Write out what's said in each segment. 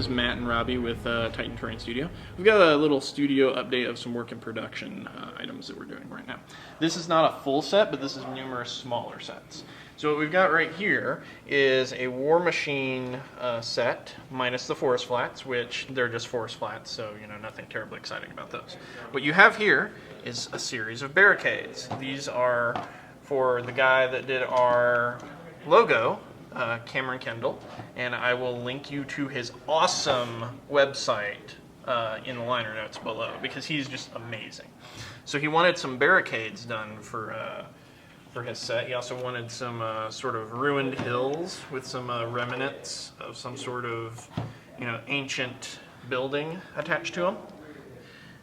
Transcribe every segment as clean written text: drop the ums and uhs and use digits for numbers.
is Matt and Robbie with Titan Terrain Studio. We've got a little studio update of some work in production items that we're doing right now. This is not a full set, but this is numerous smaller sets. So what we've got right here is a War Machine set, minus the forest flats, which they're just forest flats, so nothing terribly exciting about those. What you have here is a series of barricades. These are for the guy that did our logo, Cameron Kendall, and I will link you to his awesome website in the liner notes below because he's just amazing. So he wanted some barricades done for his set. He also wanted some sort of ruined hills with some remnants of some sort of ancient building attached to them.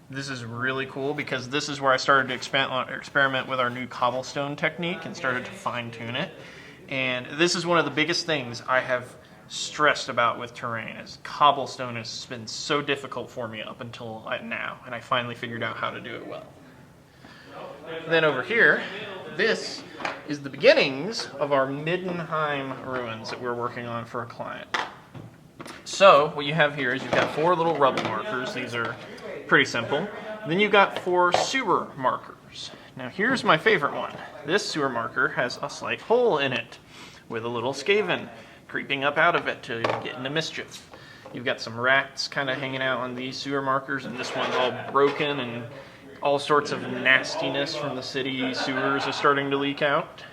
This is really cool because this is where I started to experiment with our new cobblestone technique and started to fine-tune it. And this is one of the biggest things I have stressed about with terrain is cobblestone has been so difficult for me up until now, and I finally figured out how to do it well. Then over here, this is the beginnings of our Middenheim ruins that we're working on for a client. So what you have here is you've got 4 little rubble markers. These are pretty simple. Then you've got 4 sewer markers. Now here's my favorite one. This sewer marker has a slight hole in it with a little skaven creeping up out of it to get into mischief. You've got some rats kind of hanging out on these sewer markers, and this one's all broken and all sorts of nastiness from the city sewers is starting to leak out.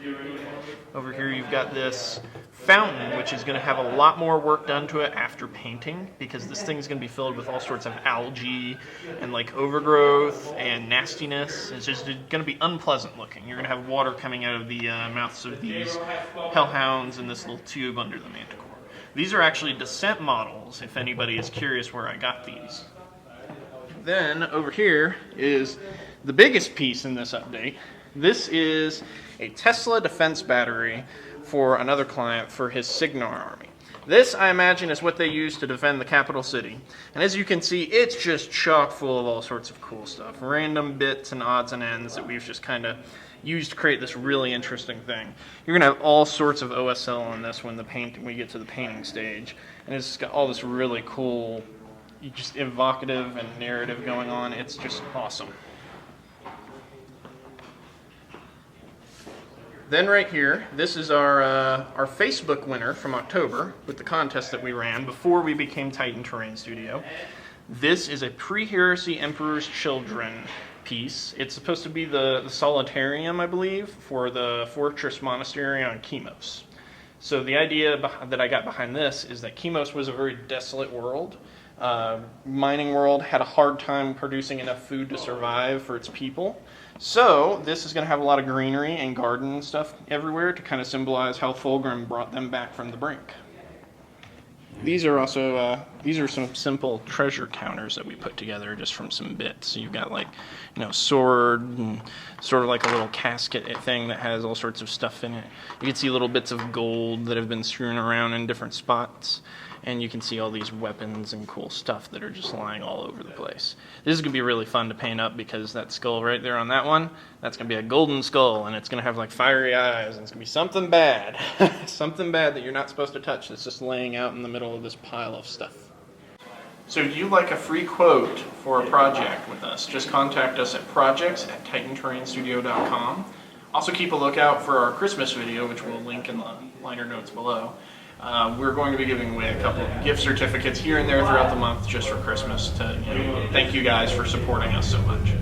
Over here you've got this fountain, which is going to have a lot more work done to it after painting because this thing's going to be filled with all sorts of algae and like overgrowth and nastiness. It's just going to be unpleasant looking. You're going to have water coming out of the mouths of these hellhounds in this little tube under the manticore. These are actually descent models, if anybody is curious where I got these. Then over here is the biggest piece in this update. This is a Tesla defense battery for another client for his Cygnar army. This, I imagine, is what they use to defend the capital city. And as you can see, it's just chock full of all sorts of cool stuff. Random bits and odds and ends that we've just kind of used to create this really interesting thing. You're going to have all sorts of OSL on this when we get to the painting stage. And it's got all this really cool, just evocative and narrative going on. It's just awesome. Then right here, this is our Facebook winner from October with the contest that we ran before we became Titan Terrain Studio. This is a Pre-Heresy Emperor's Children piece. It's supposed to be the solitarium, I believe, for the Fortress Monastery on Chemos. So the idea that I got behind this is that Chemos was a very desolate world. Mining world had a hard time producing enough food to survive for its people. So this is going to have a lot of greenery and garden stuff everywhere to kind of symbolize how Fulgrim brought them back from the brink. These are also some simple treasure counters that we put together just from some bits. So you've got like sword and sort of like a little casket thing that has all sorts of stuff in it. You can see little bits of gold that have been strewn around in different spots. And you can see all these weapons and cool stuff that are just lying all over the place. This is going to be really fun to paint up because that skull right there on that one, that's going to be a golden skull, and it's going to have like fiery eyes, and it's going to be something bad. Something bad that you're not supposed to touch that's just laying out in the middle of this pile of stuff. So do you like a free quote for a project with us? Just contact us at projects@titanterrainstudio.com. Also keep a lookout for our Christmas video, which we'll link in the liner notes below. We're going to be giving away a couple of gift certificates here and there throughout the month just for Christmas to thank you guys for supporting us so much.